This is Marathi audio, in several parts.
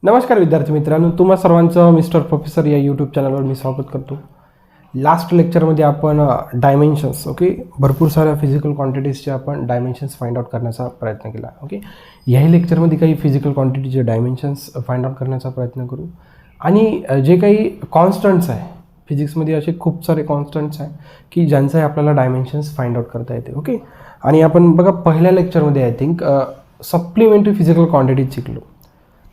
नमस्कार विद्यार्थी मित्रांनो, तुम्हा सर्वांचं मिस्टर प्रोफेसर या यूट्यूब चॅनलवर मी स्वागत करतो. लास्ट लेक्चरमध्ये आपण डायमेन्शन्स भरपूर साऱ्या फिजिकल क्वांटिटीजचे आपण डायमेन्शन्स फाइंड आउट करण्याचा प्रयत्न केला. याही लेक्चरमध्ये काही फिजिकल क्वांटिटीचे डायमेन्शन्स फाइंड आउट करण्याचा प्रयत्न करू. आणि जे काही कॉन्स्टंट्स आहे फिजिक्समध्ये, असे खूप सारे कॉन्स्टंट्स आहे की ज्यांचे आपल्याला डायमेन्शन्स फाइंड आउट करता येते. आणि आपण बघा पहिल्या लेक्चरमध्ये I think supplementary physical quantities शिकलो.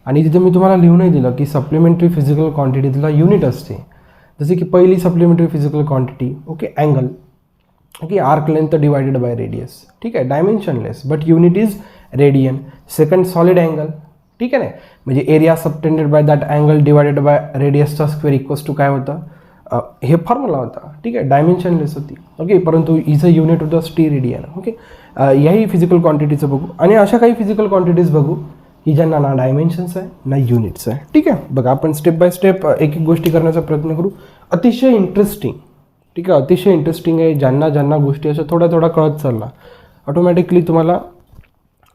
आणि तिथे मी तुम्हाला लिहूनही दिलं की सप्लिमेंटरी फिजिकल क्वांटिटीजला युनिट असते. जसे की पहिली supplementary physical quantity angle, arc length divided by radius, ठीक आहे, dimensionless but unit is radian. Second solid angle, ठीक आहे ना, म्हणजे area subtended by that angle divided by रेडियसचा स्क्वेअर इक्वल्स टू काय होतं, हे फॉर्म्युला होता, ठीक आहे, डायमेन्शनलेस होती. परंतु is a unit of the T radian. याही फिजिकल क्वांटिटीचं बघू आणि अशा काही फिजिकल क्वांटिटीज बघू की ज्यांना ना डायमेन्शन्स आहे ना युनिट्स आहे. ठीक आहे, बघा आपण स्टेप बाय स्टेप एक एक गोष्टी करण्याचा प्रयत्न करू. अतिशय इंटरेस्टिंग, ठीक आहे, अतिशय इंटरेस्टिंग आहे. ज्यांना ज्यांना गोष्टी अशा थोड्या थोडा कळत चालला ऑटोमॅटिकली तुम्हाला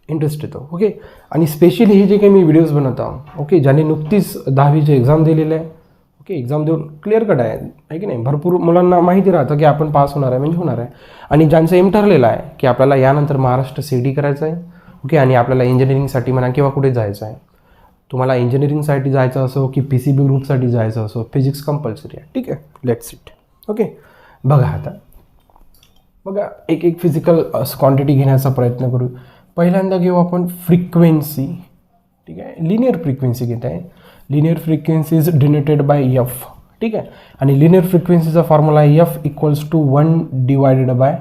इंटरेस्ट येतो. आणि स्पेशली हे जे काही मी व्हिडिओज बनवत आहो, ज्यांनी नुकतीच 10वीचे एक्झाम दिलेले आहे, एक्झाम देऊन क्लिअर कट आहे की नाही, भरपूर मुलांना माहिती राहतं की आपण पास होणार आहे म्हणजे होणार आहे. आणि ज्यांचं एम ठरलेलं आहे की आपल्याला यानंतर महाराष्ट्र CET करायचं आहे, आणि आपल्याला इंजिनिअरिंगसाठी म्हणा किंवा कुठे जायचं आहे, तुम्हाला इंजिनिअरिंगसाठी जायचं असो की PCB ग्रुपसाठी जायचं असो, फिजिक्स कंपल्सरी आहे. ठीक आहे, लेट्स इट. बघा आता बघा एक एक फिजिकल क्वांटिटी घेण्याचा प्रयत्न करू. पहिल्यांदा घेऊ आपण फ्रिक्वेन्सी. ठीक आहे, लिनियर फ्रिक्वेन्सी घेत आहे. Linear frequency is denoted by F. ठीक आहे, आणि लिनियर फ्रिक्वेन्सीचा फॉर्म्युला आहे F equals to 1 divided by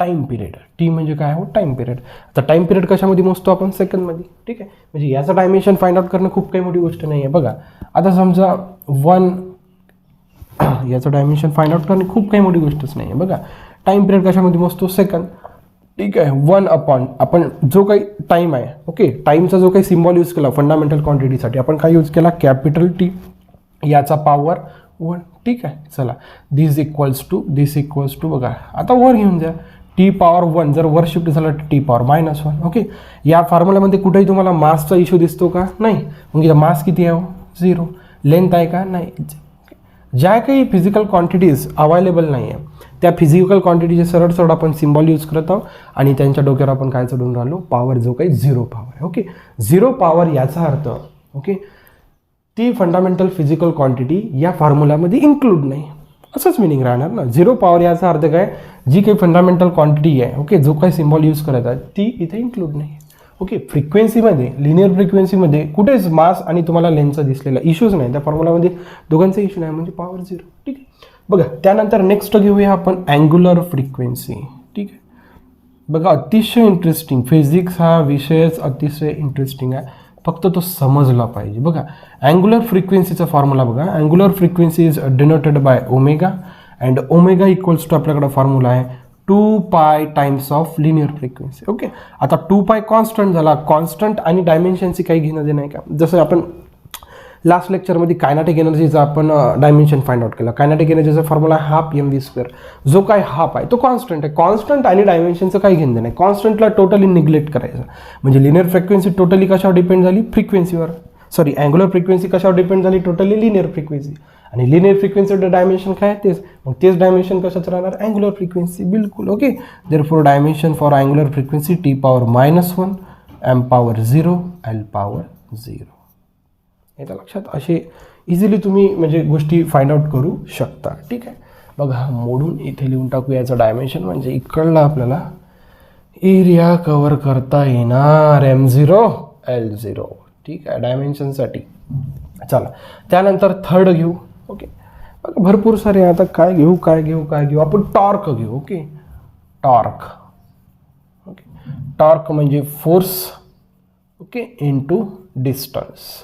time period. T म्हणजे काय हो, टाईम पिरियड. आता टाईम पिरियड कशामध्ये मोजतो आपण, सेकंडमध्ये. ठीक आहे, म्हणजे याचं डायमेन्शन फाइंड आउट करणं खूप काही मोठी गोष्ट नाही आहे. बघा आता समजा 1 याचं डायमेन्शन फाइंड आउट करणं खूप काही मोठी गोष्टच नाही आहे. बघा टाईम पिरियड कशामध्ये मोजतो, सेकंड. ठीक आहे, 1 अपॉन आपण जो काही टाईम आहे, टाईमचा जो काही सिम्बॉल यूज केला फंडामेंटल क्वांटिटीसाठी, आपण काय यूज केला, कॅपिटल T याचा पॉवर 1. ठीक आहे, चला दिस इक्वल्स टू बघा आता वर घेऊन जा, T पॉवर 1 जर वर शिफ्ट झाला T पॉवर -1. या फॉर्म्युल्यामध्ये कुठेही तुम्हाला मासचा इश्यू दिसतो का, नाही. मग मास किती आहे, 0. लेंथ आहे का, नाही. ज्या काही फिजिकल क्वांटिटीज अवेलेबल नाही आहे त्या फिजिकल क्वांटिटीचे सरळ सरळ आपण सिम्बॉल यूज करत आहोत आणि त्यांच्या डोक्यावर आपण काय चढून राहिलो, पॉवर, जो काही 0 पॉवर आहे. 0 पॉवर याचा अर्थ ती फंडामेंटल फिजिकल क्वांटिटी या फॉर्म्युल्यामध्ये इन्क्लूड नाही, असंच मिनिंग राहणार ना. 0 पॉवर याचा अर्थ काय, जी काही फंडामेंटल क्वांटिटी आहे, जो काही सिम्बॉल यूज करत आहे ती इथे इन्क्लूड नाही. फ्रिक्वेन्सीमध्ये, लिनियर फ्रिक्वेन्सीमध्ये कुठेच मास आणि तुम्हाला लेंथचा दिसलेला इश्यूज नाही, त्या फॉर्म्युलामध्ये दोघांचा इश्यू नाही, म्हणजे पॉवर 0. ठीक आहे, बघा त्यानंतर नेक्स्ट घेऊया आपण अँग्युलर फ्रिक्वेन्सी. ठीक आहे, बघा अतिशय इंटरेस्टिंग, फिजिक्स हा विषयच अतिशय इंटरेस्टिंग आहे, फक्त तो समजला पाहिजे. बघा अँग्युलर फ्रिक्वेन्सीचा फॉर्म्युला बघा, angular frequency is denoted by omega and omega equals to आपल्याकडे फॉर्म्युला आहे 2π टाइम्स ऑफ लिनियर फ्रिक्वेन्सी. आता 2π कॉन्स्टंट झाला, कॉन्स्टंट आणि डायमेन्शनची काही घेणं देणं आहे का. जसं आपण लास्ट लेक्चरमध्ये कायनेटिक एनर्जीचा आपण डायमेन्शन फाइंड आउट केला. कायनेटिक एनर्जीचा फॉर्म्युला हाफ mv². जो काय हाफ आहे तो कॉन्स्टंट आहे. कॉन्स्टंट आणि डायमेन्शनचं काही घेणं नाही. कॉन्स्टंटला टोटली निग्लेक्ट करायचं, म्हणजे लिनियर फ्रिक्वेन्सी टोटली कशावर डिपेंड झाली, फ्रिक्वेन्सीवर. अँग्युलर फ्रिक्वेन्सी कशावर डिपेंड झाली, टोटली लिनियर फ्रिक्वेन्सी. आणि लिनियर फ्रिक्वेन्सीचं डायमेन्शन काय तेच, मग तेच डायमेन्शन कशाचं राहणार, अँग्युलर फ्रिक्वेन्सी. बिलकुल. Therefore dimension for angular frequency T power -1 M power 0 L power 0. याच्या लक्षात असे इझिली तुम्ही म्हणजे गोष्टी फाइंड आउट करू शकता. ठीक आहे, बघा मोडून इथे लिहून टाकू याचं डायमेन्शन, म्हणजे इकडला आपल्याला एरिया कव्हर करता येणार M0 L0. ठीक आहे, डायमेन्शनसाठी. चला त्यानंतर थर्ड घेऊ. बघा भरपूर सारे, आता काय घेऊ आपण टॉर्क घेऊ. टॉर्क. टॉर्क म्हणजे फोर्स इनटू डिस्टन्स.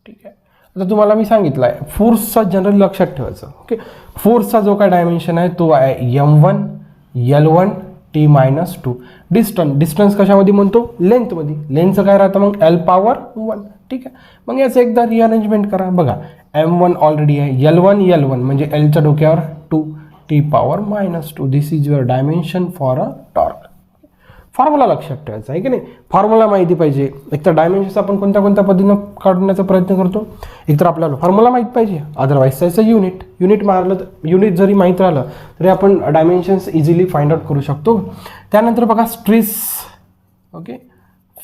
ठीक आहे, आता तुम्हाला मी सांगितलं आहे फोर्सचा जनरल लक्षात ठेवायचं. फोर्सचा जो काय डायमेन्शन आहे तो आहे M1 L1 T -2. डिस्टन्स कशामध्ये म्हणतो, लेंथमध्ये. लेंथचं काय राहतं मग L पॉवर 1. ठीक आहे, मग याचं एकदा रिअरेंजमेंट करा. बघा M1 ऑलरेडी आहे, L1 म्हणजे Lच्या डोक्यावर 2 T power -2. This is your dimension for a torque. Formula लक्षात ठेवायचा आहे की नाही, फॉर्म्युला माहिती पाहिजे. एक तर डायमेन्शन्स आपण कोणत्या कोणत्या पद्धतीनं काढण्याचा प्रयत्न करतो, एक तर आपल्याला फॉर्म्युला माहीत पाहिजे, अदरवाईज त्याचं युनिट मारलं तर युनिट जरी माहीत राहिलं तरी आपण डायमेन्शन्स इझिली फाइंड आउट करू शकतो. त्यानंतर बघा stress, okay,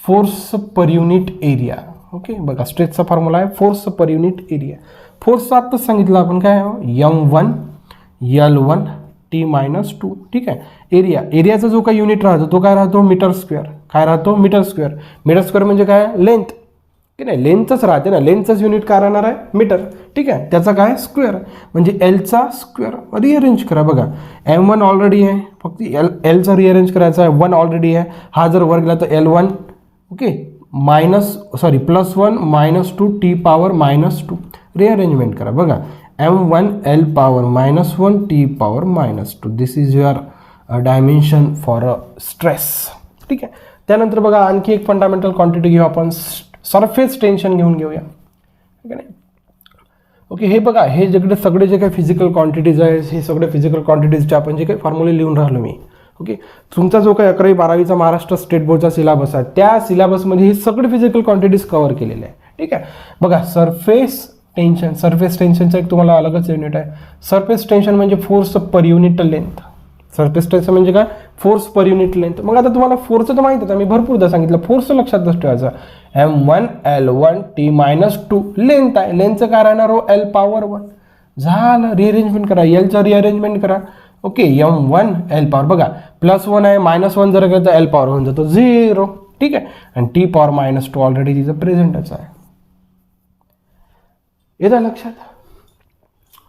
force per unit area. Okay, बघा स्ट्रेसचा फॉर्म्युला आहे फोर्स पर युनिट एरिया. फोर्सचं आत्ताच सांगितलं आपण काय M1 L1 T-2. ठीक आहे. एरियाचा जो काही युनिट राहतो तो काय राहतो मीटर स्क्वेअर. काय राहतो मीटर स्क्वेअर. मीटर स्क्वेअर म्हणजे काय लेंथ की नाही, लेंथच राहते ना, लेंथचंच युनिट काय राहणार आहे मीटर. ठीक आहे. त्याचा काय स्क्वेअर म्हणजे एलचा स्क्वेअर. रिअरेंज करा बघा, M1 ऑलरेडी आहे, फक्त एलचा रिअरेंज करायचा आहे. 1 ऑलरेडी आहे, हा जर वर गेला तर L1 ओके +1 -2 T⁻². रिअरेंजमेंट करा बघा, M1 L⁻⁻1 T⁻². This is your dimension for a stress. ठीक आहे. त्यानंतर बघा आणखी एक फंडामेंटल क्वांटिटी घेऊ आपण, सरफेस टेन्शन घेऊन घेऊया. ठीक आहे. ओके, हे बघा, हे सगळे जे काही फिजिकल क्वांटिटीज आहे, हे सगळे फिजिकल क्वांटिटीजचे आपण जे काही फॉर्म्युले लिहून राहिलो मी. ओके, तुमचा जो काही 11वी 12वीचा महाराष्ट्र स्टेट बोर्डचा सिलेबस आहे त्या सिलेबसमध्ये हे सगळे फिजिकल क्वांटिटीज कव्हर केलेले आहे. ठीक आहे. बघा सरफेस टेन्शनचं एक तुम्हाला अलगच युनिट आहे. सरफेस टेन्शन म्हणजे force per unit length. Surface tension म्हणजे काय फोर्स पर युनिट लेंथ. मग आता तुम्हाला फोर्सचं तर माहिती आहे, मी भरपूरदा सांगितलं फोर्सचं लक्षातच ठेवायचं. M1 L1 T-2 लेंथ आहे, लेंथचं काय राहणार L⁻1. झालं, रिअरेंजमेंट करा, एलचं रिअरेंजमेंट करा. ओके, M1 L⁻, बघा +1 आहे, -1 जर गेलं तर L⁻ होऊन जातो 0. ठीक आहे. आणि T⁻² ऑलरेडी तिचं प्रेझेंटच आहे. येतं लक्षात.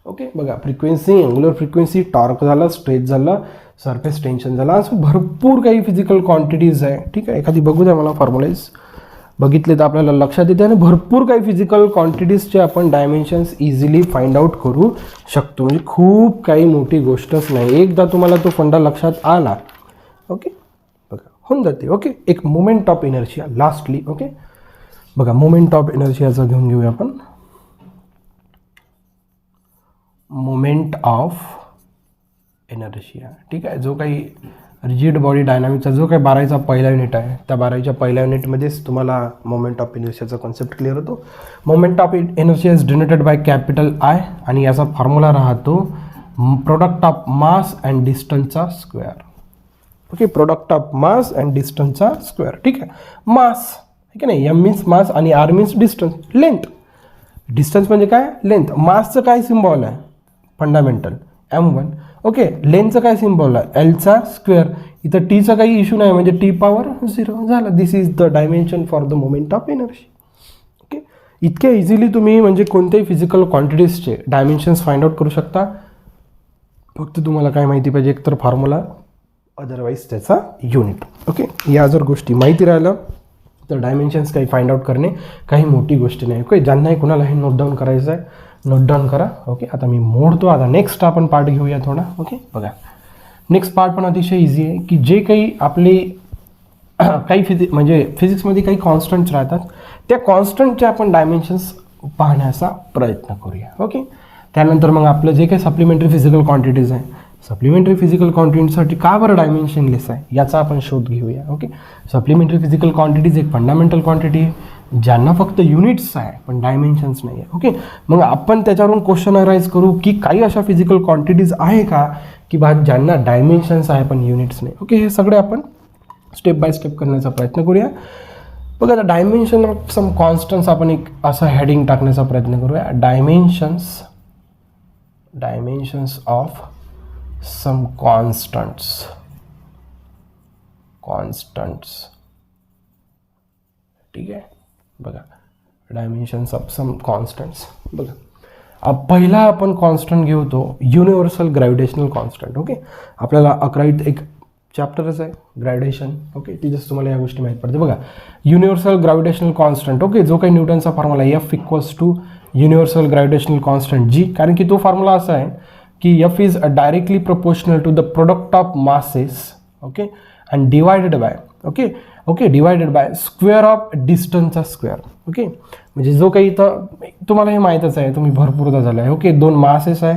ओके, बघा फ्रिक्वेन्सी, अँग्युलर फ्रिक्वेन्सी, टॉर्क झालं, स्ट्रेस झालं, सरफेस टेन्शन झालं, असं भरपूर काही फिजिकल क्वांटिटीज आहे. ठीक आहे. एखादी बघू द्या मला फॉर्म्युलाज, बघितले तर आपल्याला लक्षात येते. आणि भरपूर काही फिजिकल क्वांटिटीजचे आपण डायमेन्शन्स इझिली फाइंड आउट करू शकतो. म्हणजे खूप काही मोठी गोष्टच नाही, एकदा तुम्हाला तो फंडा लक्षात आला ओके बघा होऊन जाते. ओके, एक moment of inertia lastly. Okay, बघा मोमेंट ऑफ इनर्शियाचं घेऊन घेऊया आपण. Moment of inertia. ठीक आहे. जो काही रिजिड बॉडी डायनामिक्सचा जो काही 12वीचा पहिला युनिट आहे, त्या 12वीच्या पहिल्या युनिटमध्येच तुम्हाला मोमेंट ऑफ इनर्शियाचा कॉन्सेप्ट क्लिअर होतो. Moment of inertia is denoted by I आणि याचा फॉर्म्युला राहतो प्रोडक्ट ऑफ मास अँड डिस्टन्सचा square. Okay, product of mass and डिस्टन्सचा स्क्वेअर. ठीक आहे. मास, ठीक आहे ना, M मीन्स मास आणि R means distance, length. Distance म्हणजे काय लेंथ. मासचं काय सिम्बॉल आहे फंडामेंटल M1. ओके, लेंथचं काय सिम्बॉल आहे एलचा स्क्वेअर. इथं टीचा काही इश्यू नाही म्हणजे T⁻0 झालं. This is the dimension for the moment of energy. Okay, इतक्या इझिली तुम्ही म्हणजे कोणत्याही फिजिकल क्वांटिटीजचे डायमेन्शन्स फाइंड आउट करू शकता. फक्त तुम्हाला काय माहिती पाहिजे, एकतर फॉर्म्युला, अदरवाईज त्याचा युनिट. ओके, या जर गोष्टी माहिती राहिलं तर डायमेन्शन्स काही फाइंड आउट करणे काही मोठी गोष्ट नाही. ओके, ज्यांनाही कोणाला हे नोट डाऊन करायचं आहे नोट डाऊन करा. ओके, आता मी मोडतो. आता नेक्स्ट आपण पार्ट घेऊया थोडा. ओके, बघा नेक्स्ट पार्ट पण अतिशय इझी आहे की जे काही आपले काही म्हणजे फिजिक्समध्ये काही कॉन्स्टंट्स राहतात, त्या कॉन्स्टंटचे आपण डायमेन्शन्स पाहण्याचा प्रयत्न करूया. ओके, त्यानंतर मग आपलं जे काही सप्लिमेंटरी फिजिकल क्वांटिटीज आहे, सप्लिमेंटरी फिजिकल क्वांटिटीसाठी का बरं डायमेन्शनलेस आहे याचा आपण शोध घेऊया. ओके, सप्लिमेंटरी फिजिकल क्वांटिटीज एक फंडामेंटल क्वांटिटी आहे ज्यांना फक्त युनिट्स आहे पण डायमेन्शन्स नाही आहे. ओके, मग आपण त्याच्यावरून क्वेश्चन अराईज करू की काही अशा फिजिकल क्वांटिटीज आहे का की बा ज्यांना डायमेन्शन्स आहे पण युनिट्स नाही. ओके, हे सगळे आपण स्टेप बाय स्टेप करण्याचा प्रयत्न करूया. बघा, आता डायमेन्शन ऑफ सम कॉन्स्टंट्स आपण एक असं हेडिंग टाकण्याचा प्रयत्न करूया. Dimensions of some constants. ठीक आहे. बघा, डायमेन्शन्स ऑफ सम कॉन्स्टंट्स. बघा, पहिला आपण कॉन्स्टंट घेऊ तो युनिव्हर्सल ग्रॅव्हिटेशनल कॉन्स्टंट. ओके, आपल्याला 11वीत एक चॅप्टरच आहे ग्रॅव्हिटेशन. ओके, तिथेच तुम्हाला या गोष्टी माहीत पडते. बघा, युनिव्हर्सल ग्रॅव्हिटेशनल कॉन्स्टंट. ओके, जो काही न्यूटनचा formula F = universal gravitational constant G, कारण की तो फॉर्म्युला असा आहे की F is directly proportional to the product of masses. Okay, and divided by square of डिस्टन्सचा स्क्वेअर. ओके, म्हणजे जो काही इथं तुम्हाला हे माहीतच आहे, तुम्ही भरपूरदा झालं आहे. ओके, 2 मासेस आहे.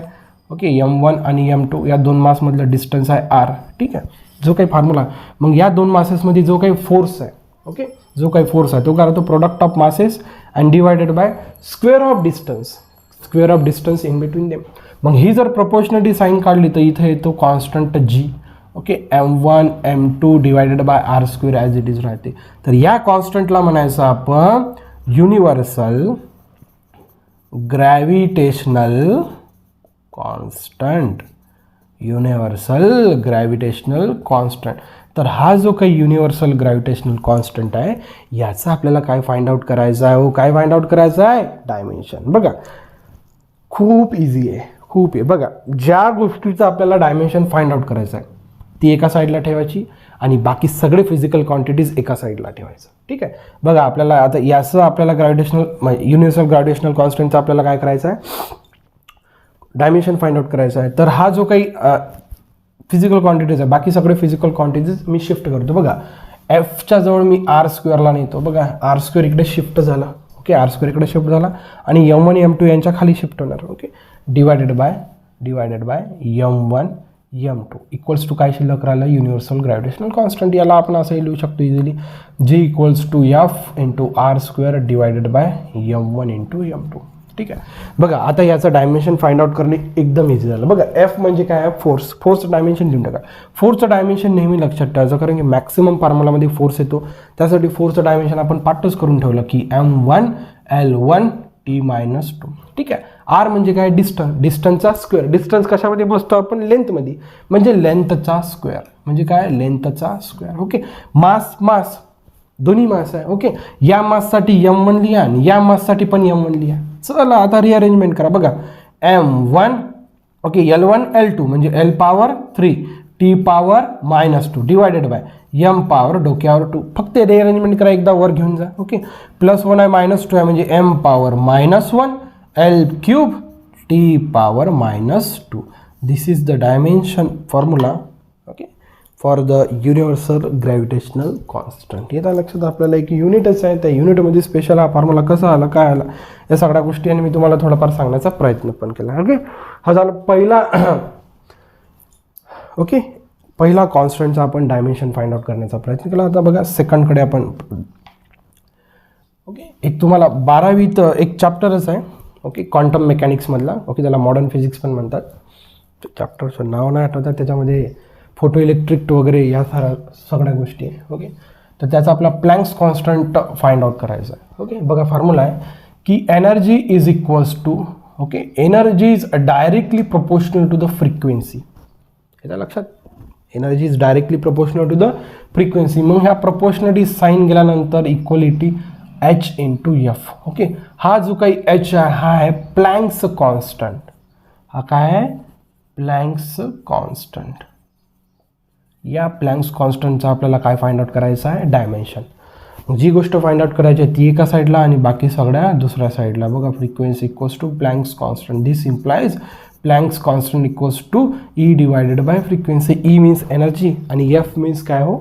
ओके, M1 आणि M2 या 2 मासमधलं डिस्टन्स आहे R. ठीक आहे, जो काही फॉर्म्युला, मग या दोन मासेसमध्ये जो काही फोर्स आहे, ओके, जो काही फोर्स आहे तो काय होतो, product of masses and divided by square of distance in between them. मग ही जर प्रोपोर्शनली साईन काढली तर इथे येतो constant G, okay, m1 m2 divided by R square as it is राहते. तर या कॉन्स्टंटला म्हणायचं आपण युनिव्हर्सल ग्रॅव्हिटेशनल कॉन्स्टंट. तर हा जो काही युनिव्हर्सल ग्रॅव्हिटेशनल कॉन्स्टंट आहे याचा आपल्याला काय फाइंड आउट करायचं आहे, काय फाइंड आउट करायचं आहे, डायमेन्शन. बघा खूप इझी आहे, खूप आहे. बघा ज्या गोष्टीचं आपल्याला डायमेन्शन फाइंड आउट करायचं आहे ती एका साईडला ठेवायची आणि बाकी सगळे फिजिकल क्वांटिटीज एका साईडला ठेवायचं. ठीक आहे. बघा आपल्याला आता याचं आपल्याला युनिव्हर्सल ग्रॅव्हिटेशनल कॉन्स्टंटचं आपल्याला काय करायचं आहे, डायमेन्शन फाइंड आउट करायचं आहे. तर हा जो काही फिजिकल क्वांटिटीज आहे बाकी सगळे फिजिकल क्वांटिटीज मी शिफ्ट करतो. बघा एफच्या जवळ मी आर स्क्वेअरला नेतो. बघा आर स्क्वेअर इकडे शिफ्ट झाला, ओके, आर स्क्वेअर इकडे शिफ्ट झाला आणि m1 m2 यांच्या खाली शिफ्ट होणार, okay, divided by m1 m2 equals to काय शिल्लक राहिलं, युनिव्हर्सल ग्रॅव्हिटेशनल कॉन्स्टंट. याला आपण असंही लिहू शकतो इझिली, जे equals to F into R square divided by m1 into m2. ठीक आहे. बघा आता याचं डायमेन्शन फाइंड आउट करणे एकदम इझी झालं. बघा एफ म्हणजे काय आहे, फोर्सचं डायमेन्शन लिहून टाका. फोर्सचं डायमेन्शन नेहमी लक्षात ठेवायचं, कारण की मॅक्सिमम फॉर्म्युलामध्ये फोर्स येतो, त्यासाठी फोर्सचं डायमेन्शन आपण पाठच करून ठेवलं की m1 L1 T-2. ठीक आहे. आर म्हणजे काय, डिस्टन्सचा स्क्वेअर. डिस्टन्स कशामध्ये बसतो आपण, लेंथमध्ये, म्हणजे लेंथचा स्क्वेअर म्हणजे काय, लेंथचा स्क्वेअर. ओके. मास दोन्ही मास आहे, ओके. या माससाठी m1 लिहा आणि या माससाठी पण m1 लिहा. चला आता रिअरेंजमेंट करा. बघा m1, ओके, L1 L2 म्हणजे L power 3 T power -2 divided bye m power डोक्यावर 2. फक्त रिअरेंजमेंट करा, एकदा वर घेऊन जा, ओके. +1 आहे -2 आहे म्हणजे m power -1 L³ T power -2. This is the dimension formula, okay, for the universal gravitational constant. येत्या लक्षात आपल्याला एक युनिटच आहे, त्या युनिटमध्ये स्पेशल हा फॉर्म्युला कसा आला, काय आला, या सगळ्या गोष्टी आणि मी तुम्हाला थोडाफार सांगण्याचा प्रयत्न पण केला. ओके. हा झाला पहिला ओके, पहिला कॉन्स्टंटचा आपण डायमेन्शन फाइंड आउट करण्याचा प्रयत्न केला. आता बघा सेकंडकडे आपण, ओके, एक तुम्हाला 12वीत एक चॅप्टरच आहे, ओके, क्वांटम मेकॅनिक्समधला, ओके, त्याला मॉडर्न फिजिक्स पण म्हणतात. चॅप्टरचं नाव नाही आठवतात, त्याच्यामध्ये फोटो इलेक्ट्रिक वगैरे या सगळ्या गोष्टी आहे, ओके. तर त्याचा आपला प्लँक्स कॉन्स्टंट फाइंड आउट करायचा आहे, ओके. बघा फॉर्म्युला आहे की energy is equals to, okay, energy is directly proportional to the frequency. याच्या लक्षात, energy is directly proportional to the frequency. मग ह्या प्रोपोर्शनलिटी साईन गेल्यानंतर equality h into F, okay. हा जो काही h आहे हा आहे प्लँक्स कॉन्स्टंट. हा काय आहे, प्लँक्स कॉन्स्टंट. या प्लँक्स कॉन्स्टंटचा आपल्याला काय फाइंड आउट करायचं आहे, डायमेन्शन. जी गोष्ट फाइंड आउट करायची आहे ती एका साईडला आणि बाकी सगळ्या दुसऱ्या साईडला. बघा frequency equals to Planck's constant. This implies Planck's constant equals to E divided by frequency. E means energy आणि एफ मीन्स काय हो,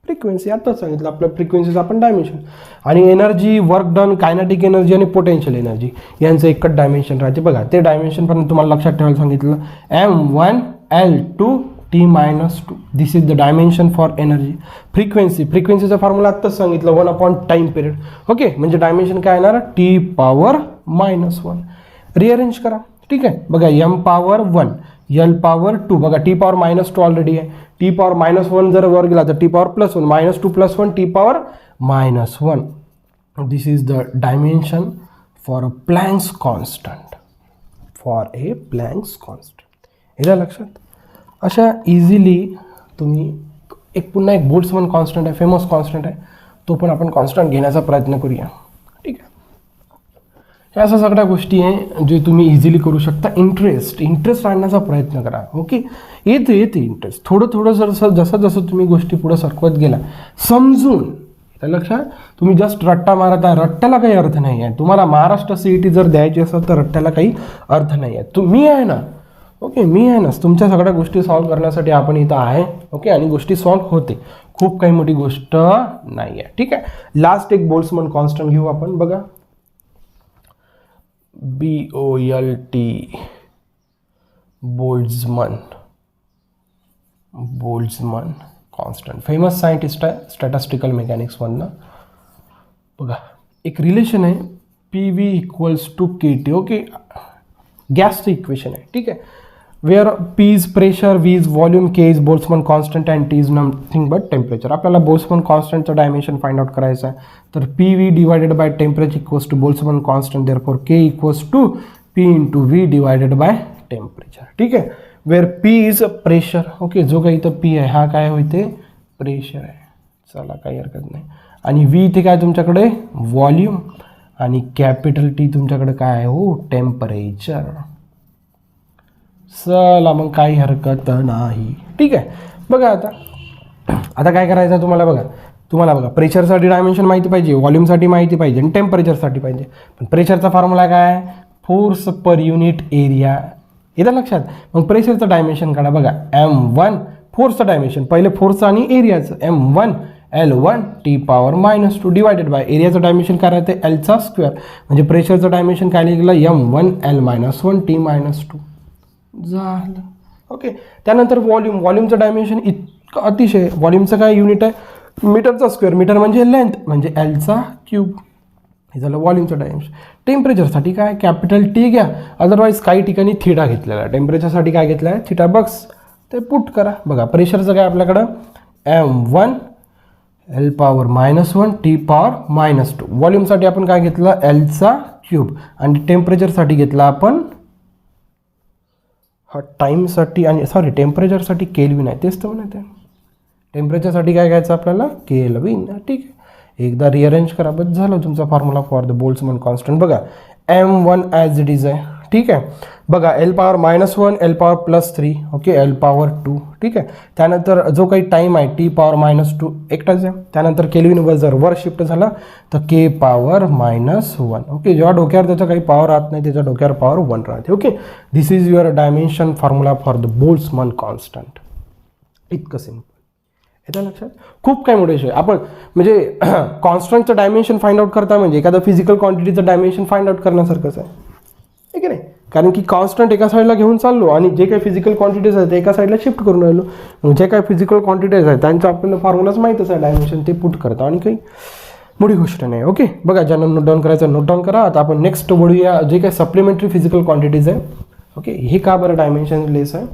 फ्रिक्वेन्सी. आत्ताच सांगितलं आपल्या फ्रिक्वेन्सीचं आपण डायमेन्शन. आणि energy, work done, kinetic energy आणि पोटेन्शियल एनर्जी यांचं एकच डायमेन्शन राहते. बघा ते डायमेन्शन पण तुम्हाला लक्षात ठेवायला सांगितलं, m1 L2 T-2. This is the dimension for energy. फ्रिक्वेन्सीचा फॉर्म्युला आत्ताच सांगितलं, 1 टाइम पिरियड, ओके. म्हणजे डायमेन्शन काय येणार, T पॉवर -1. रिअरेंज करा, ठीक आहे. बघा m पॉवर 1 L पॉवर 2, बघा T पॉवर -2 ऑलरेडी आहे. T पॉवर -1 जर वर गेला तर T power +1, -2 +1 T power -1. This is the dimension for a Planck's constant, याला लक्षात. अशा इझिली तुम्ही पुन्हा एक बोल्ट्झमन कॉन्स्टंट आहे, फेमस कॉन्स्टंट आहे, तो पण आपण कॉन्स्टंट घेण्याचा प्रयत्न करूया, ठीक आहे. ह्या अशा सगळ्या गोष्टी आहे जे तुम्ही इझिली करू शकता. इंटरेस्ट आणण्याचा प्रयत्न करा, ओके. येते इंटरेस्ट थोडं जसं तुम्ही गोष्टी पुढे सरकवत गेला समजून, लक्षात. तुम्ही जस्ट रट्टा मारत आहे, रट्ट्याला काही अर्थ नाही आहे. तुम्हाला महाराष्ट्र CET जर द्यायची असेल तर रट्ट्याला काही अर्थ नाही आहे. तुम्ही आहे ना, ओके, मी आहे ना, तुमच्या सगळ्या गोष्टी सॉल्व्ह करण्यासाठी आपण इथं आहे, ओके. आणि गोष्टी सॉल्व्ह होते, खूप काही मोठी गोष्ट नाही आहे, ठीक आहे. लास्ट एक बोल्ट्झमन कॉन्स्टंट घेऊ आपण. बघा BOLT, Boltzmann constant. Famous scientist आहे स्टॅटिस्टिकल मेकॅनिक्समधनं. बघा एक रिलेशन आहे P V equals to K T. Okay, गॅसचं इक्वेशन आहे. ठीक आहे, where P is pressure, V is volume, K is Boltzmann constant and T is nothing but temperature. आपल्याला बोल्ट्झमन कॉन्स्टंटचं डायमेन्शन फाइंड आउट करायचं आहे. तर P V divided by temperature equals to Boltzmann constant, therefore K equals to P into V divided by temperature. ठीक आहे, where P is pressure. Okay, जो काही इथं पी आहे हा काय होते प्रेशर आहे. चला काही हरकत नाही. आणि व्ही इथे काय तुमच्याकडे व्हॉल्यूम आणि कॅपिटल टी तुमच्याकडे काय आहे हो टेम्परेचर. चला मग काही हरकत नाही. ठीक आहे, बघा आता काय करायचं तुम्हाला बघा प्रेशरसाठी डायमेन्शन माहिती पाहिजे, व्हॉल्यूमसाठी माहिती पाहिजे आणि टेम्परेचरसाठी पाहिजे. पण प्रेशरचा फॉर्म्युला काय फोर्स पर युनिट एरिया. येतं लक्षात. मग प्रेशरचं डायमेन्शन काढा. बघा M1 फोर्सचं डायमेन्शन, पहिले फोर्सचं आणि एरियाचं. M1 L1 T power -2 divided by एरियाचं डायमेन्शन काय राहते Lचा स्क्वेअर. म्हणजे प्रेशरचं डायमेन्शन काय लिहिलं M1 L-1 टी -2 झालं. ओके, त्यानंतर व्हॉल्यूमचं डायमेन्शन इतकं अतिशय. व्हॉल्यूमचं काय युनिट आहे मीटरचा स्क्वेअर. मीटर म्हणजे लेंथ म्हणजे Lचा क्यूब. हे झालं व्हॉल्यूमचं डायमेन्शन. टेम्परेचरसाठी काय कॅपिटल टी घ्या, अदरवाईज काही ठिकाणी थिटा घेतलेला आहे. टेम्परेचरसाठी काय घेतलं आहे थिटा बक्स, ते पुट करा. बघा प्रेशरचं काय आपल्याकडं M1 L power -1 T power -2. व्हॉल्यूमसाठी आपण काय घेतलं Lचा क्यूब आणि टेम्परेचरसाठी घेतला आपण टाईमसाठी आणि टेम्परेचरसाठी केल्विन आहे. तेच तर म्हणत आहे. टेम्परेचरसाठी काय घ्यायचं आपल्याला केल्विन. ठीक आहे, एकदा रिअरेंज करा बस झालं तुमचा formula for the Boltzmann constant. बघा M1 ॲज इट इज आहे. ठीक आहे, बघा L power -1 L power +3 okay L power 2. ठीक आहे, त्यानंतर जो काही टाईम आहे टी पॉवर -2 एकटाच आहे. त्यानंतर केल्विनवर जर वर शिफ्ट झाला तर के पॉवर -1. ओके, जेव्हा डोक्यावर त्याचा काही पॉवर राहत नाही त्याच्या डोक्यावर पॉवर 1 राहते. Okay, this is your dimension formula for the Boltzmann constant. इतकं सिम्पल. येतं लक्षात. खूप काय मोठे विषय आपण म्हणजे कॉन्स्टंटचं डायमेन्शन फाइंड आउट करता म्हणजे एखादं फिजिकल क्वांटिटीचं डायमेन्शन फाइंड आउट करण्यासारखंच आहे की नाही. कारण की कॉन्स्टंट एका साईडला घेऊन चाललो आणि जे काही फिजिकल क्वांटिटीज आहेत ते एका साईडला शिफ्ट करून राहिलो. मग जे काही फिजिकल क्वांटिटीज आहेत त्यांचं आपल्याला फॉर्म्युलाच माहीतच आहे डायमेन्शन, ते पुट करतो आणि काही मोठी गोष्ट नाही. ओके, बघा ज्यांना नोट डाऊन करायचं नोट डाऊन करा. आता आपण नेक्स्ट बोलूया जे काही सप्लिमेंटरी फिजिकल क्वांटिटीज आहे. ओके, हे का बरं डायमेन्शन लेस आहे.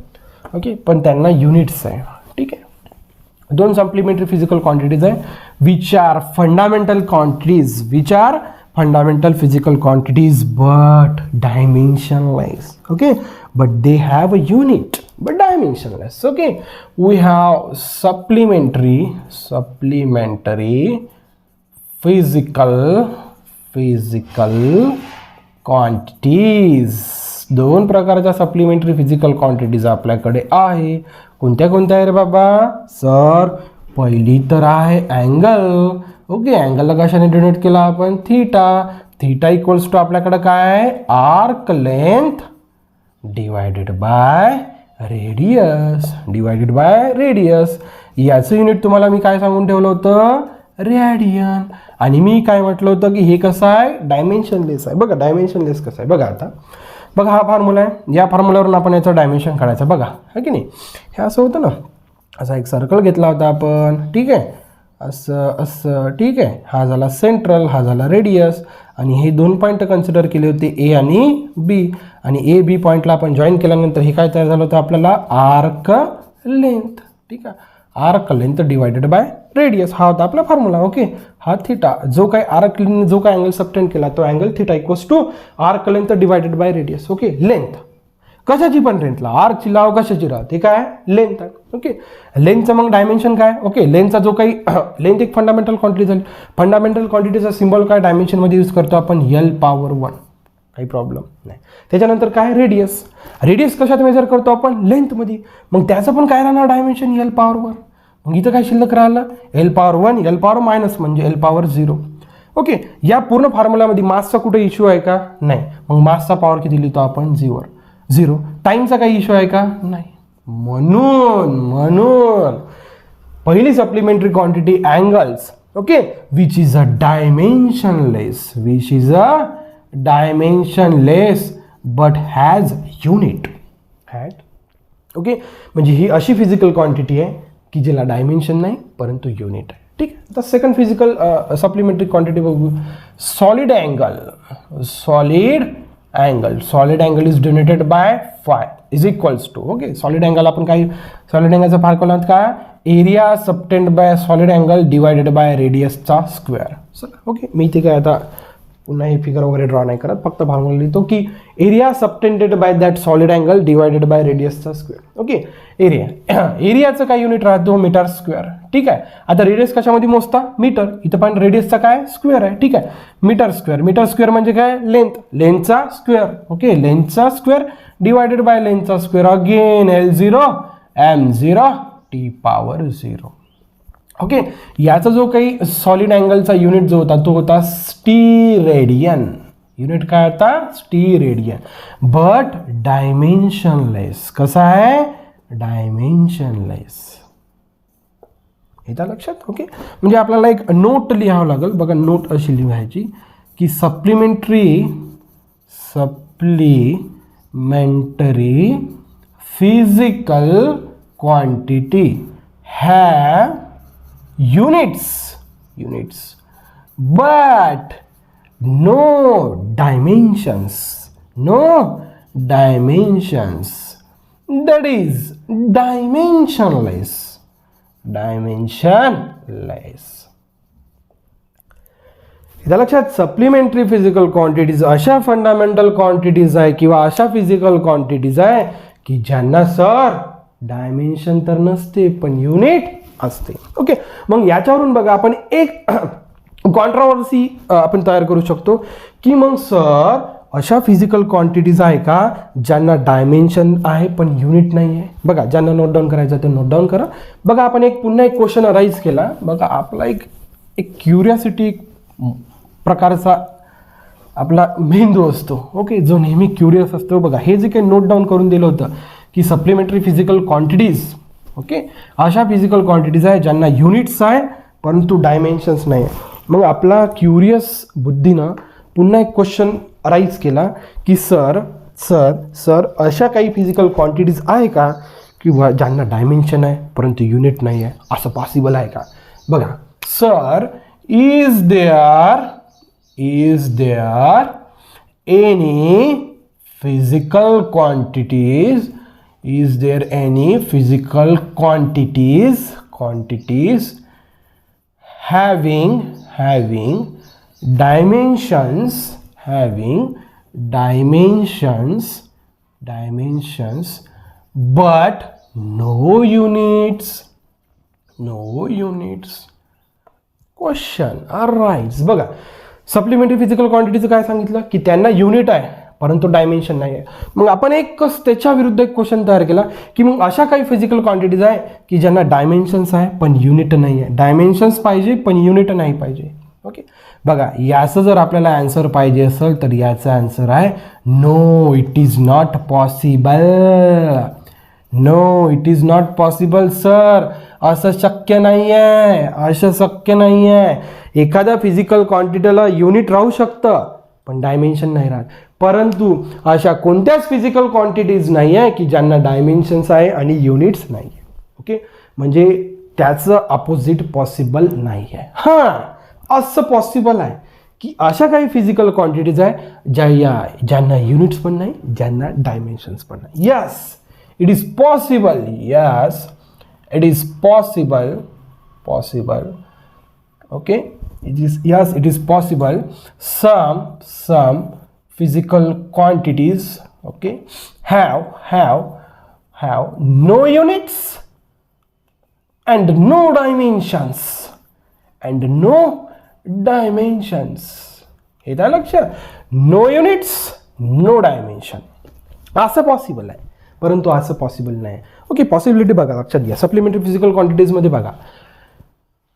ओके, पण त्यांना युनिट्स आहे. ठीक आहे, दोन सप्लिमेंटरी फिजिकल क्वांटिटीज आहे which are fundamental physical quantities but dimensionless. Okay, but they have a unit but dimensionless. Okay, we have supplementary physical quantities. दोन प्रकारच्या सप्लिमेंटरी फिजिकल क्वांटिटीज आपल्याकडे आहे. कोणत्या आहे रे बाबा सर. पहिली तर आहे अँगल. ओके, अँगलला कशाने डिनोट केला आपण थीटा इक्वल्स टू आपल्याकडे काय आहे arc length divided by radius. याचं युनिट तुम्हाला मी काय सांगून ठेवलं होतं रेडियन. आणि मी काय म्हटलं होतं की हे कसं आहे डायमेन्शनलेस आहे. बघा डायमेन्शनलेस कसं आहे बघा. आता बघा हा फॉर्म्युला आहे, या फॉर्म्युल्यावरून आपण याचं डायमेन्शन काढायचं. बघा है की नाही. हे असं होतं ना, असा एक सर्कल घेतला होता आपण. ठीक आहे, असं ठीक आहे. हा झाला सेंट्रल, हा झाला रेडियस आणि हे दोन पॉईंट कन्सिडर केले होते ए आणि बी. आणि ए बी पॉईंटला आपण जॉईन केल्यानंतर हे काय तयार झालं होतं आपल्याला आर्क लेंथ. ठीक आहे, arc length divided by radius हा होता आपला फॉर्म्युला. ओके, हा थिटा जो काय आर्क लेंथ जो काय अँगल सबटेंड केला तो angle theta equals to arc length divided by radius. Okay, length कशाची पण लेंथला आर्कची लाव कशाची राहते काय लेंथ आहे. ओके, लेंथचं मग डायमेन्शन काय. ओके, लेंथचा जो काही लेंथ एक फंडामेंटल क्वांटिटी झाली. फंडामेंटल क्वांटिटीचा सिम्बॉल काय डायमेन्शनमध्ये यूज करतो आपण L पॉवर 1. काही प्रॉब्लेम नाही. त्याच्यानंतर काय रेडियस कशात मेजर करतो आपण लेंथमध्ये. मग त्याचं पण काय राहणार डायमेन्शन L पॉवर 1. मग इथं काय शिल्लक राहिलं L power 1 L power minus म्हणजे L पॉवर 0. ओके, या पूर्ण फॉर्म्युलामध्ये मासचा कुठे इश्यू आहे का नाही. मग मासचा पॉवर किती लिहितो आपण 0. टाईमचा काही इश्यू आहे का नाही. म्हणून पहिली supplementary quantity angles. Okay, which is a dimensionless but has unit. Okay, म्हणजे ही अशी फिजिकल क्वांटिटी आहे की ज्याला डायमेन्शन नाही परंतु युनिट आहे. ठीक आहे. आता सेकंड फिजिकल सप्लिमेंटरी क्वांटिटी बघू. Solid angle. Solid angle is denoted by phi is equals to. Okay, solid angle आपण काही सॉलिड अँगलचा फॉर्म्युला काय, area subtend by solid angle divided by रेडियसचा स्क्वेअर. ओके, मी इथे काय आता पुन्हा हे फिगर वगैरे ड्रॉ नाही करत, फक्त फॉर्म्युला लिहितो की area subtended by that solid angle divided by रेडियसचा स्क्वेअर. ओके, एरियाचं काय युनिट राहतो, मीटर स्क्वेअर. ठीक आहे. आता रेडियस कशामध्ये मोजता, मीटर. इथं पण रेडियसचा काय स्क्वेअर आहे. ठीक आहे, मीटर स्क्वेअर म्हणजे काय, लेंथचा स्क्वेअर. ओके, लेंथचा स्क्वेअर डिवायडेड बाय लेंथचा square. Again L0 M0 T power 0. Okay, याचा जो काही सॉलिड अँगलचा युनिट जो होता तो होता स्टीरेडियन. युनिट काय होता, स्टीरेडियन. But dimensionless. कसा आहे, डायमेन्शनलेस. येतं लक्षात. ओके, म्हणजे आपल्याला एक नोट लिहावं लागेल. बघा, नोट अशी लिहायची की supplementary physical quantity have units but no dimensions, that is dimensionless. इथं लक्षात, सप्लिमेंटरी फिजिकल क्वांटिटीज अशा फंडामेंटल क्वांटिटीज आहे किंवा अशा फिजिकल क्वांटिटीज आहे की ज्यांना सर डायमेन्शन तर नसते पण युनिट असते. ओके, मग याच्यावरून बघा आपण एक कॉन्ट्रोवर्सी आपण तयार करू शकतो की मग सर अशा फिजिकल क्वांटिटीज आहे का ज्यांना डायमेन्शन आहे पण युनिट नाही आहे. बघा, ज्यांना नोट डाऊन करायचं ते नोट डाऊन करा. बघा, आपण पुन्हा एक क्वेश्चन राईज केला. बघा, आपला एक क्युरियोसिटी प्रकारचा आपला मेंदू असतो. ओके, जो नेहमी क्युरियस असतो. बघा, हे जे काही नोट डाऊन करून दिलं होतं की सप्लिमेंटरी फिजिकल क्वांटिटीज, ओके, अशा फिजिकल क्वांटिटीज आहे ज्यांना युनिट्स आहे परंतु डायमेन्शन्स नाही. मग आपला क्युरियस बुद्धीनं पुन्हा एक क्वेश्चन राईज केला की सर अशा काही फिजिकल क्वांटिटीज आहे का किंवा ज्यांना डायमेन्शन आहे परंतु युनिट नाही आहे, असं पॉसिबल आहे का. बघा, sir is there any physical quantities, is there any physical quantities having dimensions but no units. Question arise. बघा, सप्लिमेंटरी फिजिकल क्वांटिटीचं काय सांगितलं की त्यांना युनिट आहे परंतु डायमेन्शन नाही आहे. मग आपण त्याच्या विरुद्ध एक क्वेश्चन तयार केला की मग अशा काही फिजिकल क्वांटिटीज आहे की ज्यांना डायमेन्शन्स आहे पण युनिट नाही आहे. डायमेन्शन्स पाहिजे पण युनिट नाही पाहिजे. ओके, बघा, याचं जर आपल्याला आन्सर पाहिजे असेल तर याचा आन्सर आहे no, it is not possible. Sir, असं शक्य नाही आहे. एखाद्या फिजिकल क्वांटिटीला युनिट राहू शकतं पण डायमेन्शन नाही राहत, परंतु अशा कोणत्याच फिजिकल क्वांटिटीज नाही आहे की ज्यांना डायमेन्शन्स आहे आणि युनिट्स नाही आहे. ओके, म्हणजे त्याचं अपोजिट पॉसिबल नाही आहे. हां, असं पॉसिबल आहे की अशा काही फिजिकल क्वांटिटीज आहे ज्यांना युनिट्स पण नाही, ज्यांना डायमेन्शन्स पण नाही. Yes, it is possible. Okay, it is possible. Some physical quantities, okay, have no units and no dimensions. हे तर लक्षात, नो युनिट्स नो डायमेन्शन असं पॉसिबल आहे परंतु असं पॉसिबल नाही. ओके, पॉसिबिलिटी बघा, लक्षात घ्या. सप्लिमेंटरी फिजिकल क्वांटिटीजमध्ये बघा,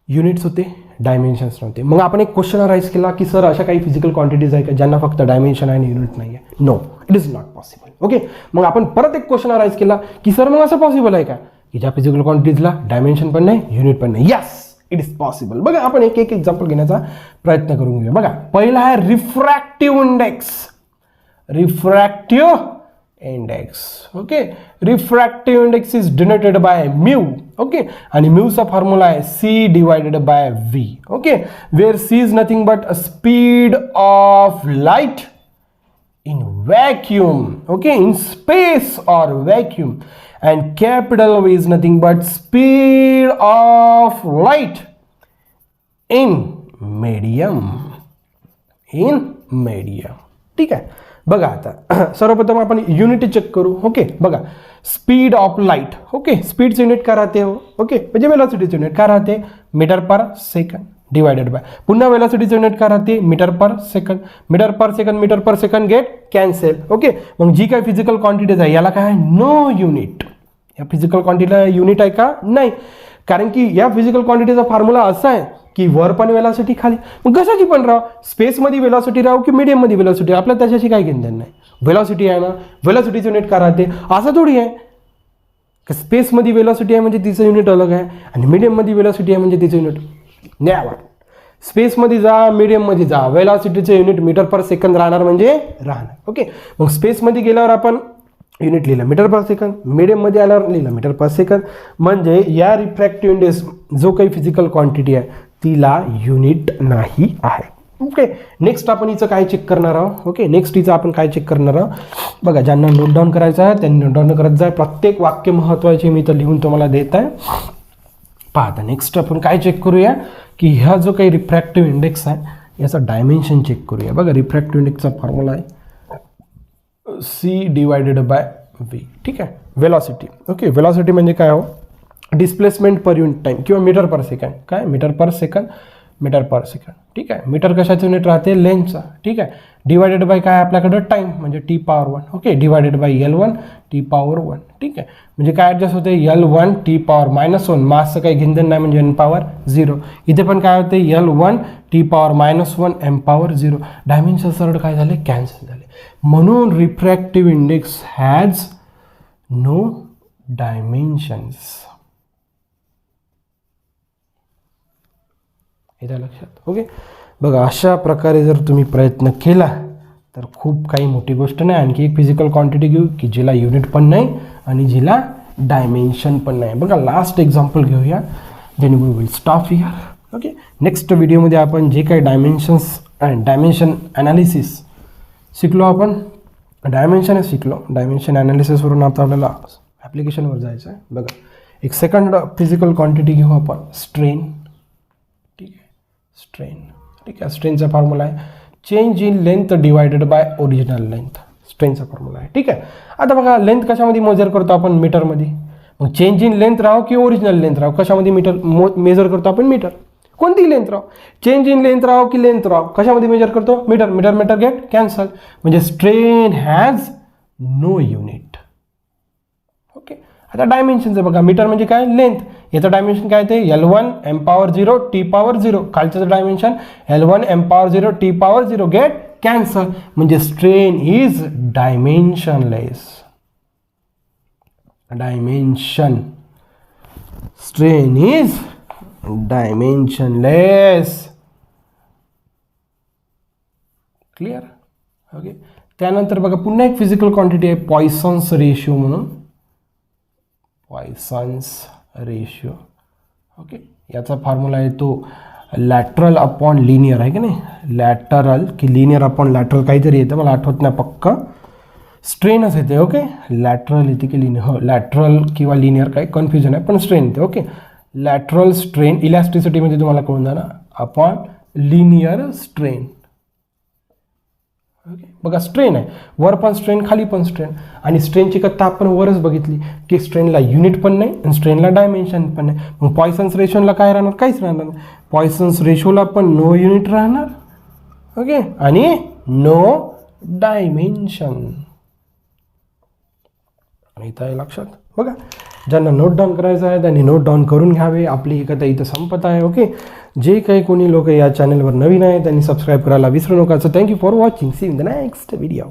युनिट्स होते, डायमेन्शन्स नव्हते. मग आपण एक क्वेश्चन राईज केला की सर अशा काही फिजिकल क्वांटिटीज आहे का ज्यांना फक्त डायमेन्शन आहे आणि युनिट नाही आहे. No, it is not possible. Okay, मग आपण परत एक क्वेश्चन राईज केला की सर मग असं पॉसिबल आहे का की ज्या फिजिकल क्वांटिटीजला डायमेन्शन पण नाही, युनिट पण नाही. Yes, it is possible. बघा, आपण एक एक्झाम्पल घेण्याचा प्रयत्न करून घेऊया. बघा, पहिला आहे refractive index. Okay, refractive index is denoted by mu. Okay, and mu चा फॉर्म्युला आहे c divided by v. Okay, where c is nothing but a speed of light in vacuum. Okay, in space or vacuum, and capital V is nothing but speed of light in medium. ठीक आहे. बघा आता सर्वप्रथम आपण युनिट चेक करू. ओके, बघा स्पीड ऑफ लाईट. ओके, स्पीडचं युनिट काय राहते हो? ओके, म्हणजे वेलॉसिटीचं युनिट काय राहते? Metre per second divided by, पुन्हा वेलॉसिटीचं युनिट काय राहते? Metre per second. Metre per second get cancel. Okay, मग जी काय फिजिकल क्वांटिटीज आहे याला काय आहे? No unit. या फिजिकल क्वांटिटीला युनिट आहे का? नाही, कारण की या फिजिकल क्वांटिटीचा फॉर्म्युला असा आहे की वर पण वेलॉसिटी खाली. मग कशाची पण राव, स्पेसमध्ये वेलॉसिटी राहू की मीडियममध्ये वेलॉसिटी, आपल्याला त्याच्याशी काही घेणं नाही. वेलॉसिटी आहे ना, वेलॉसिटीचं युनिट काय राहते? असं थोडी आहे की स्पेसमध्ये वेलॉसिटी आहे म्हणजे तिचं युनिट अलग आहे आणि मीडियममध्ये वेलॉसिटी आहे म्हणजे तिचं युनिट नाही. स्पेसमध्ये जा, मीडियममध्ये जा, वेलॉसिटीचं युनिट मीटर पर सेकंद राहणार म्हणजे राहणार. ओके, मग स्पेसमध्ये गेल्यावर आपण युनिट लिहिलं मीटर पर सेकंद, मीडियममध्ये आल्यावर लिहिलं मीटर पर सेकंद. म्हणजे या रिफ्रॅक्टिव्ह इंडेक्स जो काही फिजिकल क्वांटिटी आहे तिला युनिट नाही आहे. ओके, नेक्स्ट आपण हिचं काय चेक करणार आहोत? ओके, नेक्स्ट हिचं आपण काय चेक करणार आहोत? बघा, ज्यांना नोट डाऊन करायचं आहे त्यांनी नोट डाऊन करत जाय. प्रत्येक वाक्य महत्त्वाचे मी तर लिहून तुम्हाला देत आहे. पाहता नेक्स्ट आपण काय चेक करूया की ह्या जो काही रिफ्रॅक्टिव्ह इंडेक्स आहे याचा डायमेन्शन चेक करूया. बघा, रिफ्रॅक्टिव्ह इंडेक्सचा फॉर्म्युला आहे c डिवायडेड बाय v. ठीक आहे, वेलॉसिटी. ओके, वेलॉसिटी म्हणजे काय हो? डिस्प्लेसमेंट पर युनिट टाइम किंवा मीटर पर सेकंड. काय? Metre per second. ठीक आहे, मीटर कशाचं युनिट राहते? लेंथचा. ठीक आहे, डिवायडेड बाय काय आपल्याकडं? टाइम, म्हणजे t power 1. Okay, divided bye L1 t power 1. ठीक आहे, म्हणजे काय ॲडजस्ट होते? L1 t power -1. मासचं काही घेणं नाही म्हणजे n पॉवर 0. इथे पण काय होते? L1 t power -1 m power 0. Dimension सरळ काय झाले? कॅन्सल झाले. म्हणून refractive index has no dimensions. येतं लक्षात? ओके, बघा अशा प्रकारे जर तुम्ही प्रयत्न केला तर खूप काही मोठी गोष्ट नाही. आणखी एक फिजिकल क्वांटिटी घेऊ की जिला युनिट पण नाही आणि जिला डायमेन्शन पण नाही. बघा, लास्ट एक्झाम्पल घेऊया, then we will stop here. Okay, next व्हिडिओमध्ये आपण जे काही डायमेन्शन्स अँड डायमेन्शन ॲनालिसिस शिकलो, आपण डायमेन्शनच शिकलो. डायमेन्शन ॲनालिसिसवरून आता आपल्याला ॲप्लिकेशनवर जायचं आहे. बघा, एक सेकंड फिजिकल क्वांटिटी घेऊ आपण, स्ट्रेन. ठीक आहे, स्ट्रेन. ठीक आहे, स्ट्रेनचा फॉर्म्युला आहे change in length divided by original length. स्ट्रेनचा फॉर्म्युला आहे. ठीक आहे, आता बघा लेंथ कशामध्ये मेजर करतो आपण? मीटरमध्ये. मग चेंज इन लेंथ राहो की ओरिजिनल लेंथ राहो, कशामध्ये मेजर करतो आपण? मीटर. कोणती लेंथ राहो? चेंज इन लेंथ राहो की लेंथ राहो, कशामध्ये मेजर करतो? मीटर. Metre get cancel. म्हणजे strain has no unit. Okay, आता डायमेन्शनचं बघा, मीटर म्हणजे काय? लेंथ. याचं डायमेन्शन काय ते? L1 m power 0 t power 0. खालचं dimension L1 m power 0 t power 0 get cancel. म्हणजे strain is dimensionless. Strain is dimensionless. Clear? Okay, त्यानंतर बघा पुन्हा एक फिजिकल क्वांटिटी आहे पॉइसन्स रेशिओ म्हणून. पॉइसन्स रेशिओ. ओके, याचा फॉर्म्युला आहे तो लॅटरल अपॉन लिनियर आहे की नाही? लॅटरल की लिनियर अपॉन लॅटरल काहीतरी येतं, मला आठवत नाही पक्का. स्ट्रेनच येते. ओके, लॅटरल येते की लिनियर? हो, लॅटरल किंवा लिनियर काही कन्फ्युजन आहे, पण स्ट्रेन येते. ओके, लॅटरल स्ट्रेन इलॅस्टिसिटीमध्ये तुम्हाला कळून जाणार अपॉन लिनियर स्ट्रेन. ओके, बघा स्ट्रेन आहे, वर पण स्ट्रेन खाली पण स्ट्रेन. आणि स्ट्रेनची कथा आपण वरच बघितली की स्ट्रेनला युनिट पण नाही आणि स्ट्रेनला डायमेन्शन पण नाही. मग पॉइसन्स रेशोला काय राहणार? काहीच राहणार नाही. पॉइसन्स रेशोला पण नो युनिट राहणार. ओके, आणि नो डायमेन्शन. आणि इथं आहे लक्षात. बघा, ज्यांना नोट डाऊन करायचं आहे त्यांनी नोट डाऊन करून घ्यावे. आपली ही कथा इथं संपत आहे. ओके, जे काही कोणी लोक या चॅनलवर नवीन आहे त्यांनी सबस्क्राईब करायला विसरू नका. So thank you for watching. See in the next video.